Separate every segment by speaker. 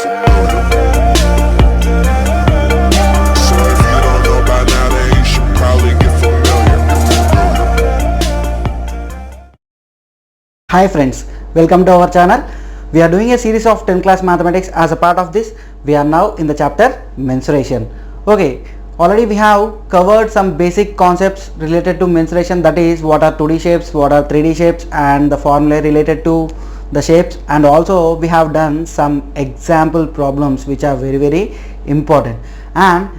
Speaker 1: familiar. So if you don't know by now, then you should probably get familiar.
Speaker 2: Hi friends, welcome to our channel. We are doing a series of 10th class mathematics. As a part of this, we are now in the chapter mensuration. Okay, already we have covered some basic concepts related to mensuration, that is what are 2D shapes, what are 3D shapes, and the formula related to the shapes, and also we have done some example problems which are very important. And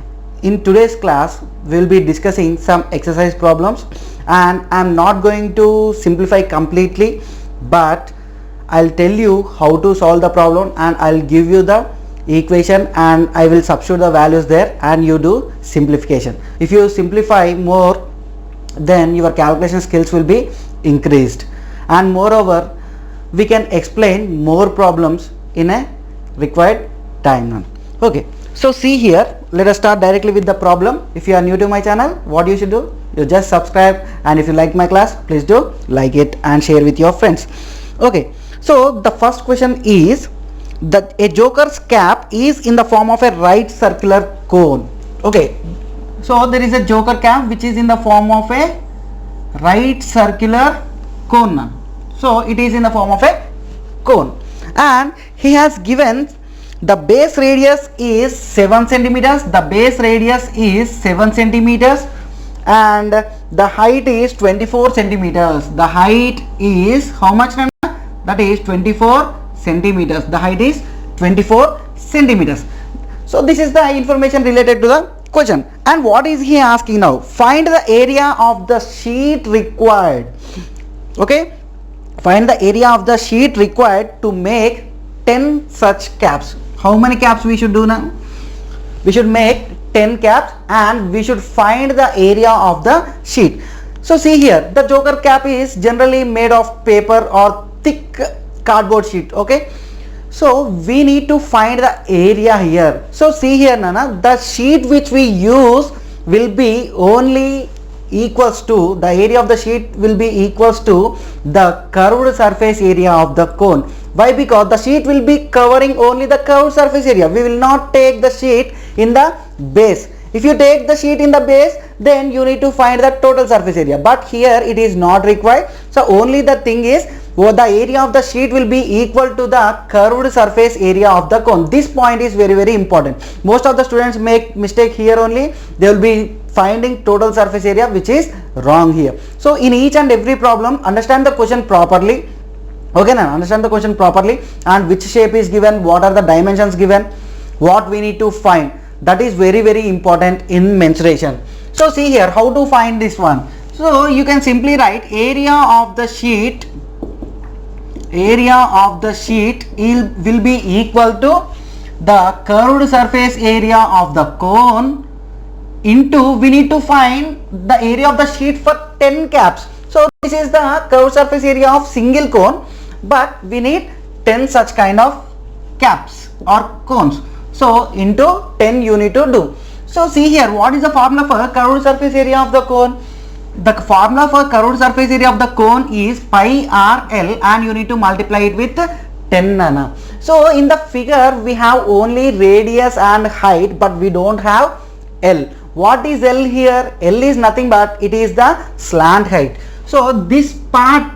Speaker 2: in today's class we will be discussing some exercise problems, and I am not going to simplify completely, but I'll tell you how to solve the problem and I'll give you the equation and I will substitute the values there and you do simplification. If you simplify more, then your calculation skills will be increased, and moreover we can explain more problems in a required time. Okay, so see here, let us start directly with the problem. If you are new to my channel, what you should do, you just subscribe, and if you like my class, please do like it and share with your friends. Okay, so the first question is that a joker's cap is in the form of a right circular cone. Okay, so there is a joker cap which is in the form of a right circular cone. So it is in the form of a cone, and he has given the base radius is 7 centimeters, the base radius is 7 centimeters, and the height is 24 centimeters. The height is how much? That is 24 centimeters. The height is 24 centimeters. So this is the information related to the question. And what is he asking now? Find the area of the sheet required. Okay, find the area of the sheet required to make 10 such caps. How many caps we should do now? We should make 10 caps and we should find the area of the sheet. So see here, the joker cap is generally made of paper or thick cardboard sheet. Okay, so we need to find the area here. So see here, Nana, the sheet which we use will be only equals to, the area of the sheet will be equals to the curved surface area of the cone. Why? Because the sheet will be covering only the curved surface area. We will not take the sheet in the base. If you take the sheet in the base, then you need to find the total surface area, but here it is not required. So only the thing is, the area of the sheet will be equal to the curved surface area of the cone. This point is very important. Most of the students make mistake here only. They will be finding total surface area, which is wrong here. So in each and every problem, understand the question properly. Okay, now understand the question properly, and which shape is given, what are the dimensions given, what we need to find. That is very important in mensuration. So see here, how to find this one. So you can simply write area of the sheet. Area of the sheet will be equal to the curved surface area of the cone into, we need to find the area of the sheet for 10 caps. So this is the curved surface area of single cone, but we need 10 such kind of caps or cones. So into 10 you need to do. So see here, what is the formula for curved surface area of the cone? The formula for curved surface area of the cone is pi r l, and you need to multiply it with 10 nana. So in the figure we have only radius and height, but we don't have L. What is L here? L is nothing but it is the slant height. So this part,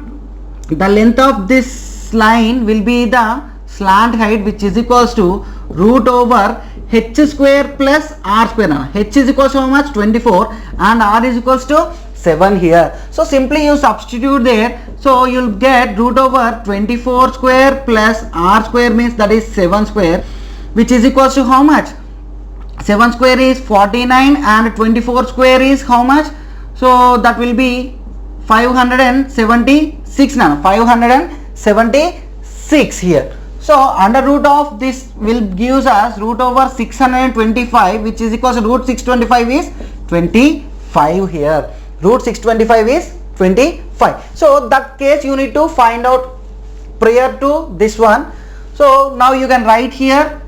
Speaker 2: the length of this line will be the slant height, which is equals to root over h square plus r square. H is equals to how much? 24, and r is equals to 7 here. So simply you substitute there. So you'll get root over 24 square plus r square, means that is 7 square, which is equals to how much? 7 square is 49 and 24 square is how much? So that will be 576 now. 576 here. So under root of this will gives us root over 625, which is equals to root 625 is 25 here. Root 625 is 25. So that case you need to find out prior to this one. So now you can write here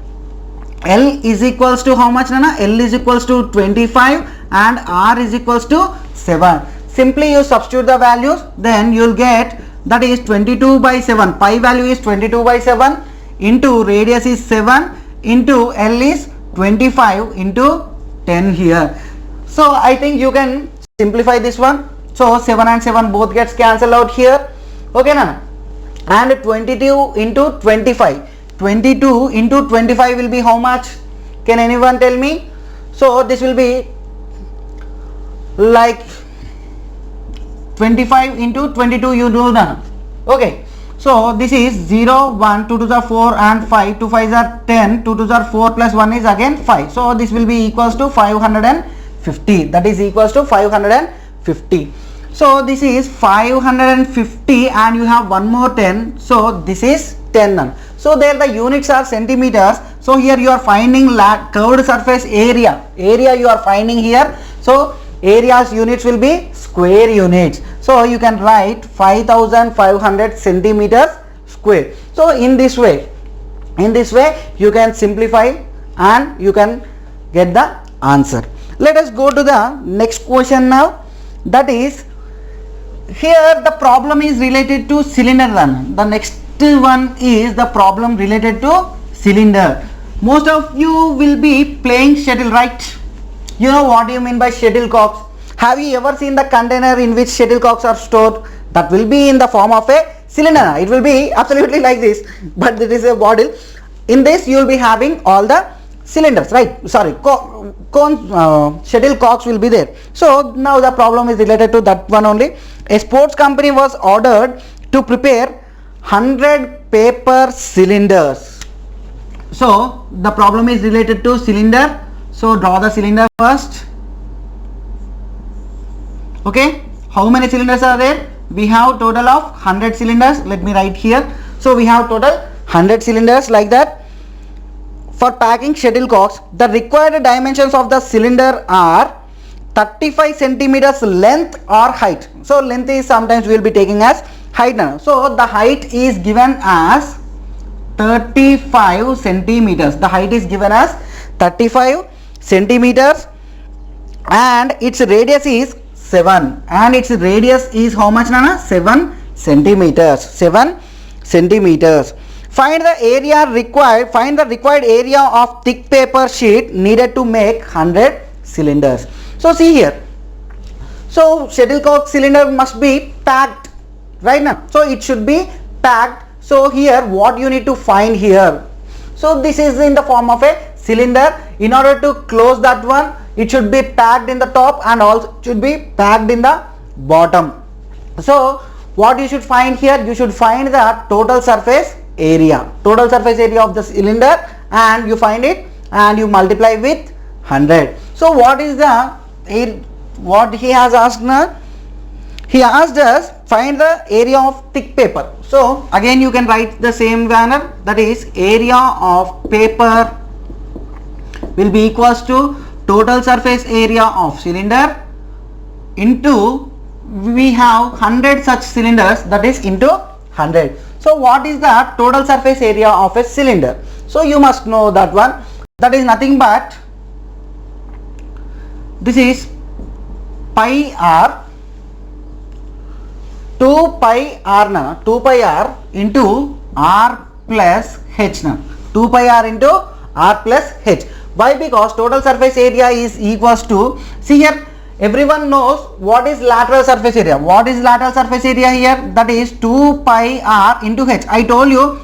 Speaker 2: L is equals to how much, Nana? L is equals to 25 and R is equals to 7. Simply you substitute the values, then you will get, that is 22 by 7. Pi value is 22 by 7 into radius is 7 into L is 25 into 10 here. So I think you can simplify this one. So 7 and 7 both gets cancelled out here. Okay na? And 22 into 25. 22 into 25 will be how much? Can anyone tell me? So this will be like 25 into 22, you do that. Okay. So this is 0, 1, 2 2s are 4 and 5, 2 5s are 10, 2 2s are 4 plus 1 is again 5. So this will be equals to 550. That is equals to 550. So this is 550 and you have one more 10. So this is 10. So there the units are centimeters. So here you are finding curved surface area. Area you are finding here. So area's units will be square units. So you can write 5500 centimeters square. So in this way you can simplify and you can get the answer. Let us go to the next question now. That is, here the problem is related to cylinder run. The next one is the problem related to cylinder. Most of you will be playing shuttle, right? You know what do you mean by shuttlecocks? Have you ever seen the container in which shuttlecocks are stored? That will be in the form of a cylinder. It will be absolutely like this, but it is a bottle. In this you will be having all the cylinders, right? Sorry, shuttlecocks will be there. So now the problem is related to that one only. A sports company was ordered to prepare 100 paper cylinders. So the problem is related to cylinder. So draw the cylinder first. Okay, how many cylinders are there? We have total of 100 cylinders. Let me write here. So we have total 100 cylinders like that. For packing shuttlecocks, the required dimensions of the cylinder are 35 centimeters length or height. So length is sometimes we will be taking as height now. So the height is given as 35 centimeters. The height is given as 35 centimeters and its radius is 7, and its radius is how much, Nana? 7 centimeters. 7 centimeters. Find the required area of thick paper sheet needed to make 100 cylinders. So see here. So shuttlecock cylinder must be packed, right now. So it should be packed. So here what you need to find here. So this is in the form of a cylinder. In order to close that one, it should be packed in the top and also should be packed in the bottom. So what you should find here, you should find the total surface area of the cylinder, and you find it and you multiply with 100. So what is the what he has asked now? He asked us find the area of thick paper. So again you can write the same manner, that is area of paper will be equals to total surface area of cylinder into, we have 100 such cylinders, that is into 100. So what is the total surface area of a cylinder? So you must know that one. That is nothing but, this is pi r, 2 pi r na, 2 pi r into r plus h na, 2 pi r into r plus h. Why? Because total surface area is equals to, see here, everyone knows what is lateral surface area. What is lateral surface area here? That is 2 pi r into h. I told you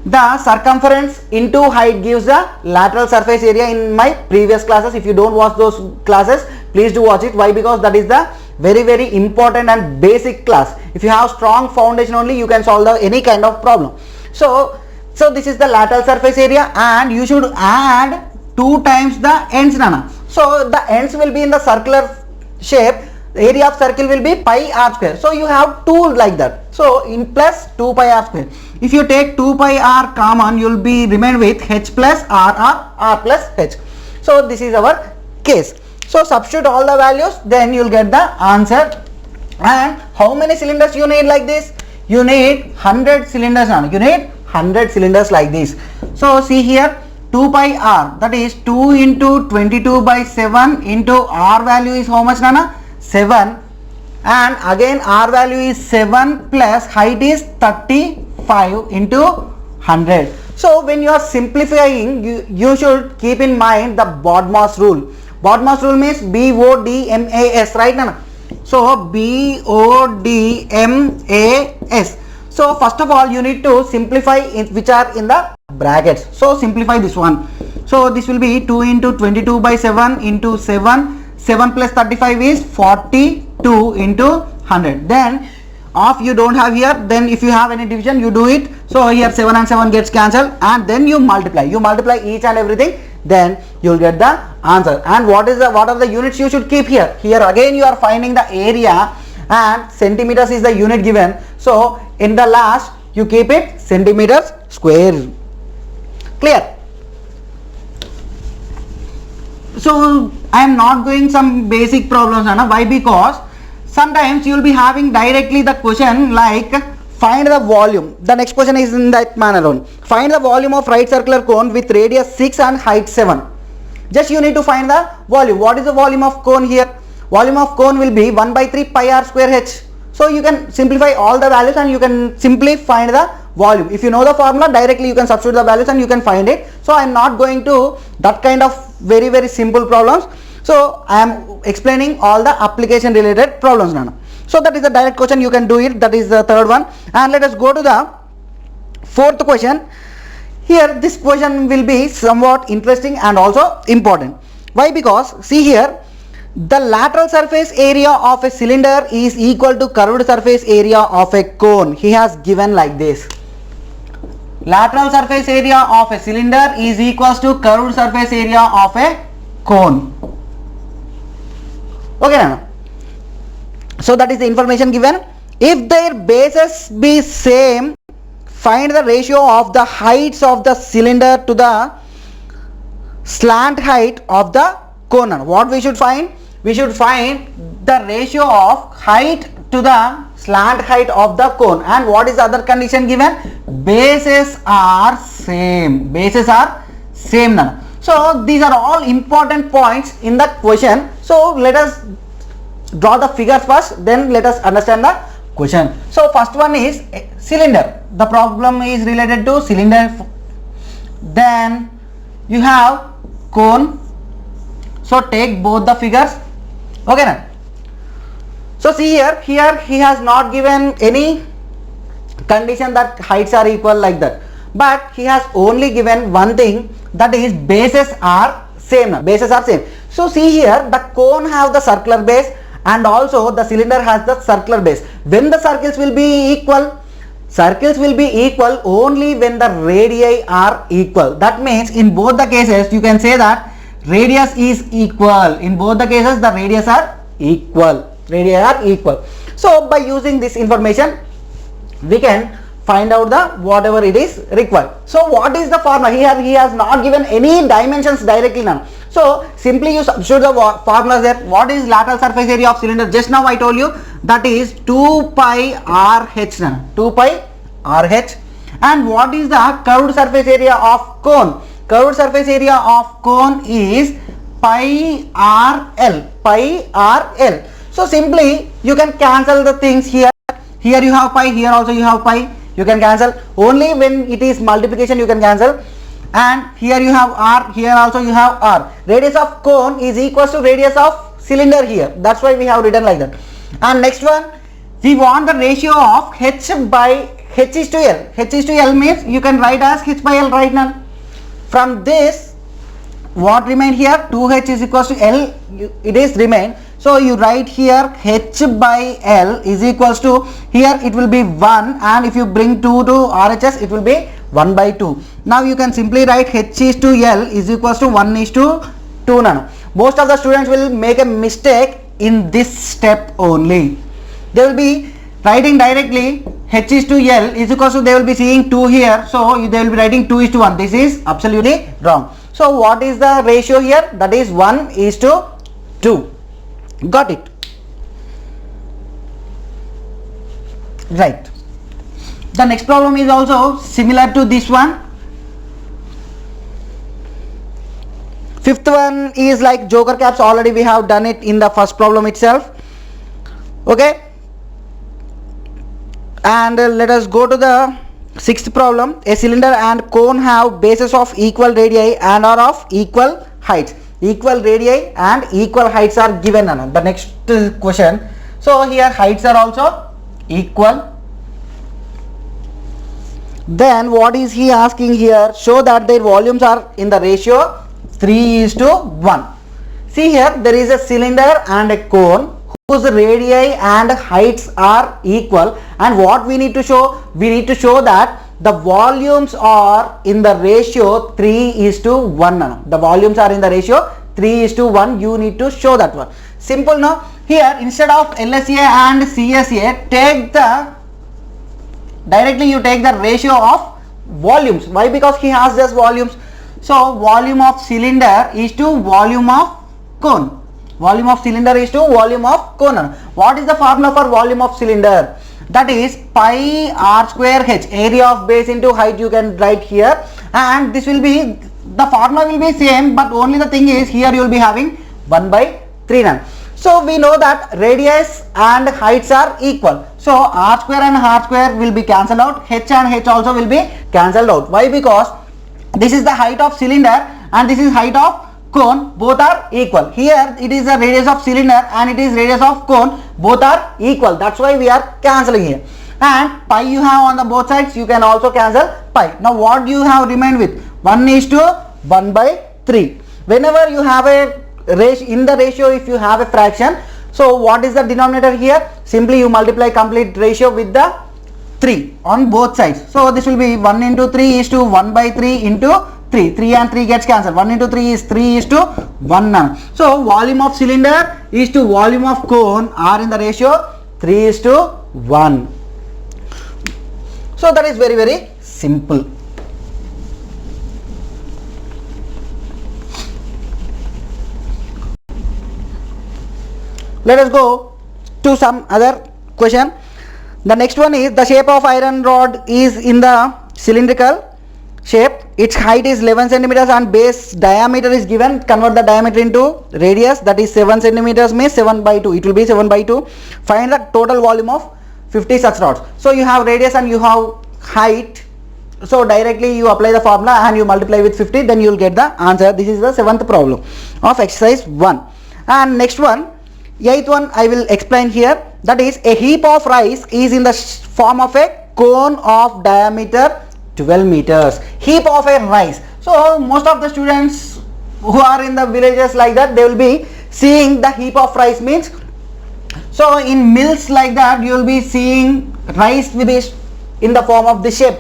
Speaker 2: the circumference into height gives the lateral surface area in my previous classes. If you don't watch those classes, please do watch it. Why? Because that is the very important and basic class. If you have strong foundation only, you can solve any kind of problem. So this is the lateral surface area, and you should add 2 times the ends, Nana. So the ends will be in the circular shape. The area of circle will be pi r square. So you have 2 like that. So in plus 2 pi r square. If you take 2 pi r common, you will be remain with h plus r plus h. So this is our case. So substitute all the values, then you will get the answer. And how many cylinders you need like this? You need 100 cylinders, Nana. You need 100 cylinders like this. So see here, 2 pi r, that is 2 into 22 by 7 into r value is how much, Nana? 7, and again r value is 7 plus height is 35 into 100. So when you are simplifying, you should keep in mind the BODMAS rule. BODMAS rule means BODMAS, right? So BODMAS. So first of all, you need to simplify which are in the brackets. So simplify this one. So this will be 2 into 22 by 7 into 7. 7 plus 35 is 42 into 100. Then if you don't have here, then if you have any division, you do it. So here 7 and 7 gets cancelled, and then you multiply each and everything, then you will get the answer. And what are the units you should keep here? Here again you are finding the area, and centimeters is the unit given. So in the last you keep it centimeters square. Clear? So I am not doing some basic problems, why? Because sometimes you will be having directly the question like find the volume. The next question is in that manner only. Find the volume of right circular cone with radius 6 and height 7. Just you need to find the volume. What is the volume of cone here? Volume of cone will be 1 by 3 pi r square h. So you can simplify all the values and you can simply find the volume. If you know the formula, directly you can substitute the values and you can find it. So I am not going to that kind of very simple problems. So I am explaining all the application related problems now. So that is the direct question, you can do it. That is the third one. And let us go to the fourth question. Here this question will be somewhat interesting and also important. Why? Because see here, the lateral surface area of a cylinder is equal to curved surface area of a cone. He has given like this. Lateral surface area of a cylinder is equals to curved surface area of a cone. Okay now. So that is the information given. If their bases be same, find the ratio of the heights of the cylinder to the slant height of the cone. What we should find? We should find the ratio of height to the slant height of the cone. And what is the other condition given? Bases are same. Bases are same now. So these are all important points in the question. So let us draw the figures first, then let us understand the question. So first one is cylinder. The problem is related to cylinder. Then you have cone. So take both the figures. Okay now. So see here he has not given any condition that heights are equal like that, but he has only given one thing, that is bases are same. Bases are same. So see here, the cone have the circular base and also the cylinder has the circular base. When the circles will be equal? Circles will be equal only when the radii are equal. That means in both the cases you can say that radius is equal. In both the cases the radius are equal. Radii are equal. So by using this information we can find out the whatever it is required. So what is the formula? Here he has not given any dimensions directly now. So simply you substitute the formulas there. What is lateral surface area of cylinder? Just now I told you that is 2 pi RH now. 2 pi RH. And what is the curved surface area of cone? Curved surface area of cone is pi RL. Pi RL. So simply you can cancel the things here. Here you have pi, here also you have pi. You can cancel. Only when it is multiplication you can cancel. And here you have R, here also you have R. Radius of cone is equals to radius of cylinder here. That's why we have written like that. And next one, we want the ratio of H by H is to L. H is to L means you can write as H by L right now. From this, what remain here? 2H is equals to L. It is remain. So you write here H by L is equals to, here it will be 1, and if you bring 2 to RHS it will be 1 by 2. Now you can simply write H is to L is equals to 1 is to 2 nano. Most of the students will make a mistake in this step only. They will be writing directly H is to L is equals to, they will be seeing 2 here, so they will be writing 2 is to 1. This is absolutely wrong. So what is the ratio here? That is 1 is to 2. Got it? Right. The next problem is also similar to this one. Fifth one is like joker caps. Already we have done it in the first problem itself. Okay. And let us go to the Sixth problem, a cylinder and cone have bases of equal radii and are of equal heights. Equal radii and equal heights are given. The next question. So here heights are also equal. Then what is he asking here? Show that their volumes are in the ratio 3:1. See here, there is a cylinder and a cone whose radii and heights are equal, and what we need to show? We need to show that the volumes are in the ratio 3:1. The volumes are in the ratio 3:1. You need to show that one. Simple now. Here instead of LSA and CSA, take the directly you take the ratio of volumes. Why? Because he has just volumes. So volume of cylinder is to volume of cone. Volume of cylinder is to volume of cone. What is the formula for volume of cylinder? That is pi r square h, area of base into height. You can write here, and this will be, the formula will be same, but only the thing is here you will be having 1/3. So we know that radius and heights are equal. So r square and r square will be cancelled out. H and h also will be cancelled out. Why? Because this is the height of cylinder and this is height of cone, both are equal. Here it is the radius of cylinder and it is radius of cone, both are equal. That's why we are cancelling here. And pi you have on the both sides, you can also cancel pi. Now what you have remained with? 1:1/3. Whenever you have a ratio, in the ratio if you have a fraction, so what is the denominator here? Simply you multiply complete ratio with the 3 on both sides. So this will be 1:3:1/3 into 3. 3 and 3 gets cancelled. 1:3 is 3:1. So volume of cylinder is to volume of cone are in the ratio 3:1. So that is very, very simple. Let us go to some other question. The next one is, the shape of iron rod is in the cylindrical shape. Its height is 11 centimeters and base diameter is given. Convert the diameter into radius, that is 7 centimeters means 7/2. It will be 7/2. Find the total volume of 50 such rods. So you have radius and you have height. So directly you apply the formula and you multiply with 50, then you will get the answer. This is the 7th problem of exercise 1. And next one, 8th one I will explain here. That is, a heap of rice is in the form of a cone of diameter 12 meters. Heap of a rice. So most of the students who are in the villages like that, they will be seeing the heap of rice means, so in mills like that you will be seeing rice with this in the form of the shape.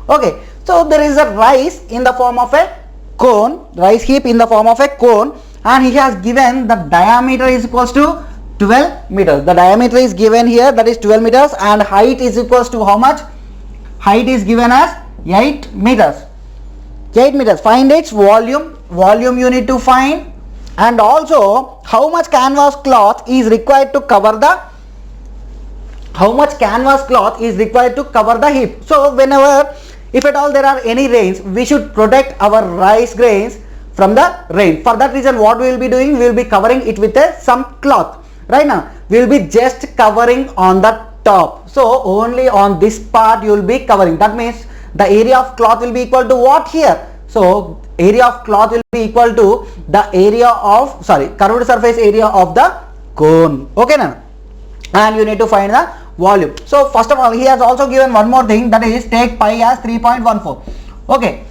Speaker 2: Okay, so there is a rice in the form of a cone, rice heap in the form of a cone, and he has given the diameter is equals to 12 meters. The diameter is given here, that is 12 meters, and height is equals to how much? Height is given as 8 meters. 8 meters. Find its volume. Volume you need to find, and also how much canvas cloth is required to cover the heap. So whenever, if at all there are any rains, we should protect our rice grains from the rain. For that reason, what we will be doing, we will be covering it with some cloth. Right now we will be just covering on the top. So only on this part you will be covering. That means the area of cloth will be equal to what here? So area of cloth will be equal to the area of, curved surface area of the cone. Okay now, and you need to find the volume. So first of all, he has also given one more thing, that is take pi as 3.14. Okay,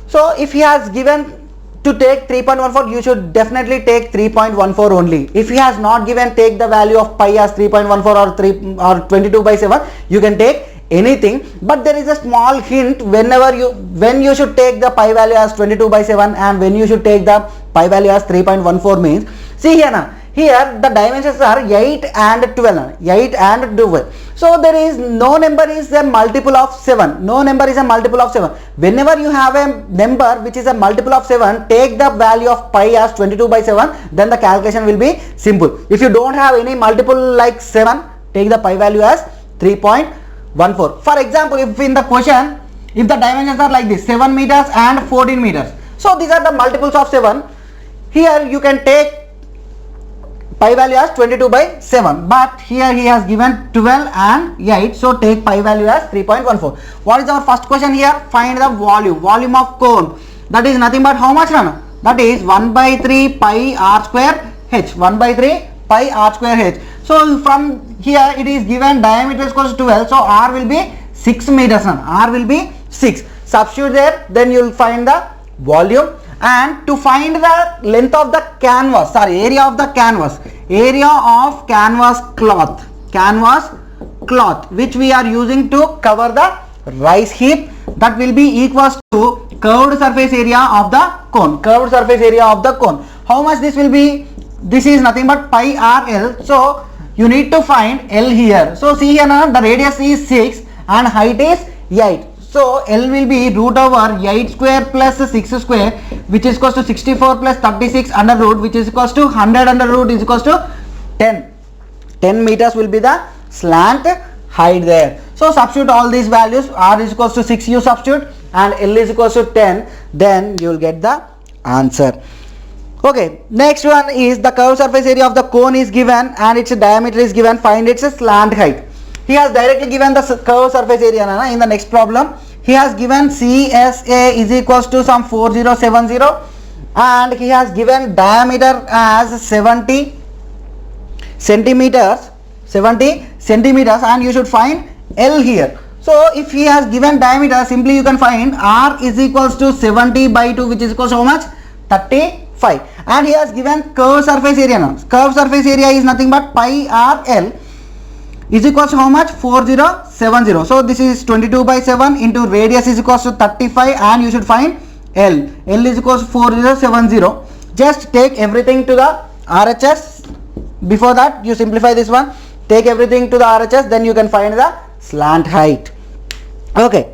Speaker 2: so if he has given to take 3.14, you should definitely take 3.14 only. If he has not given, take the value of pi as 3.14 or 22/7, you can take anything. But there is a small hint, when you should take the pi value as 22/7 and when you should take the pi value as 3.14 means, see here now, here the dimensions are 8 and 12. 8 and 12. So there is no number is a multiple of 7. No number is a multiple of 7. Whenever you have a number which is a multiple of 7, take the value of pi as 22/7, then the calculation will be simple. If you don't have any multiple like 7, take the pi value as 3.14. For example, if in the question, if the dimensions are like this, 7 meters and 14 meters. So these are the multiples of 7. Here you can take pi value as 22 by 7, but here he has given 12 and 8, so take pi value as 3.14. What is our first question here? Find the volume of cone. That is nothing but how much, Rana? That is 1 by 3 pi r square h, 1 by 3 pi r square h. So from here it is given diameter is equals to 12, so r will be 6 meters, r will be 6. Substitute there, then you will find the volume. And to find the length of the canvas, area of canvas cloth which we are using to cover the rice heap, that will be equals to curved surface area of the cone. How much this will be? This is nothing but pi r l, so you need to find L here. So see here now, the radius is 6 and height is 8. So L will be root over 8 square plus 6 square, which is equals to 64 plus 36 under root, which is equals to 100 under root is equals to 10. 10 meters will be the slant height there. So substitute all these values. R is equals to 6 you substitute and L is equals to 10. Then you will get the answer. Okay, next one is the curved surface area of the cone is given and its diameter is given. Find its slant height. He has directly given the curved surface area in the next problem. He has given CSA is equals to some 4070 and he has given diameter as 70 centimeters and you should find L here. So if he has given diameter, simply you can find R is equals to 70 by 2, which is equals to how much? 35. And he has given curved surface area now. Curved surface area is nothing but pi r l is equals to how much? 4070. So this is 22 by 7 into radius is equals to 35 and you should find L. L is equals to 4070. Just take everything to the RHS. Before that you simplify this one. Take everything to the RHS, then you can find the slant height. Okay.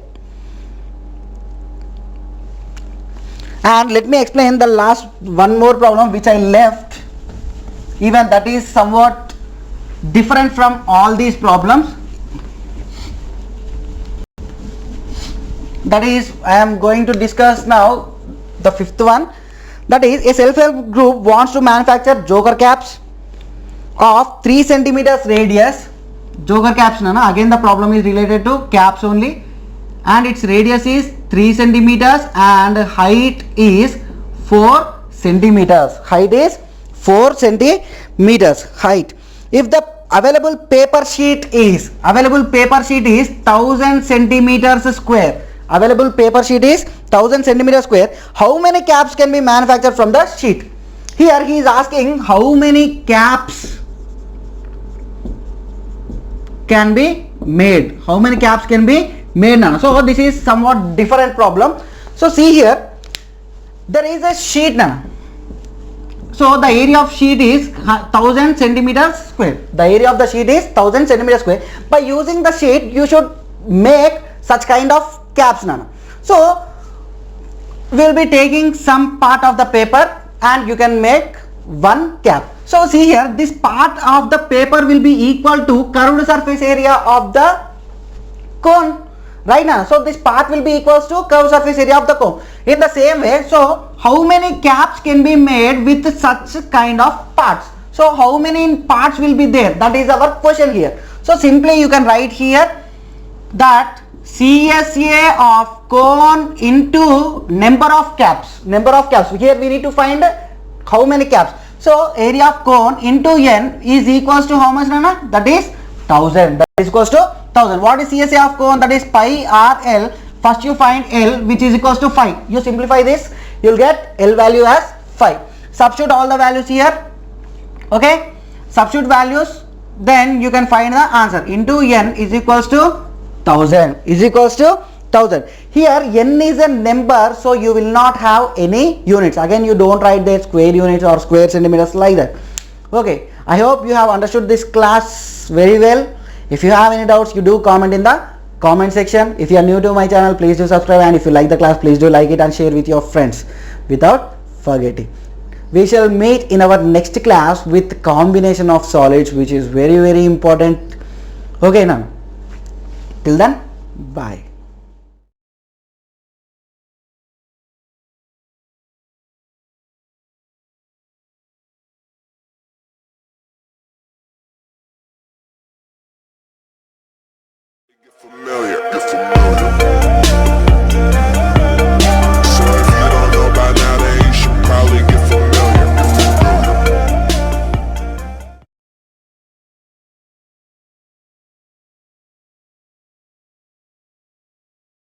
Speaker 2: And let me explain the last one more problem which I left. Even that is somewhat different from all these problems. That is, I am going to discuss now the fifth one. That is, a self-help group wants to manufacture joker caps of 3 centimeters radius. Joker caps, again the problem is related to caps only, and its radius is 3 centimeters and height is 4 centimeters. Height is 4 centimeters height. If the available paper sheet is 1000 centimeters square, available paper sheet is 1000 centimeters square, how many caps can be manufactured from the sheet? Here he is asking how many caps can be made. How many caps can be made now? So this is somewhat different problem. So see here, there is a sheet now. So the area of sheet is 1000 centimeters square. The area of the sheet is 1000 centimeters square. By using the sheet, you should make such kind of caps now. So we will be taking some part of the paper and you can make one cap. So see here, this part of the paper will be equal to curved surface area of the cone, right now. So this part will be equals to curved surface area of the cone. In the same way, so how many caps can be made with such kind of parts? So how many parts will be there? That is our question here. So simply you can write here that CSA of cone into number of caps. Here we need to find how many caps. So area of cone into n is equals to how much, Nana? That is 1000. That is equals to 1000. What is CSA of cone? That is pi r l. First you find L, which is equals to 5. You simplify this, you will get L value as 5. Substitute all the values here. Okay. Substitute values, then you can find the answer. Into n is equals to 1000. Is equals to 1000. Here n is a number, so you will not have any units. Again, you don't write the square units or square centimeters like that. Okay, I hope you have understood this class very well. If you have any doubts, you do comment in the comment section. If you are new to my channel, please do subscribe, and if you like the class, please do like it and share with your friends without forgetting. We shall meet in our next class with combination of solids, which is very, very important. Okay, now till then, bye.
Speaker 1: familiar, get familiar.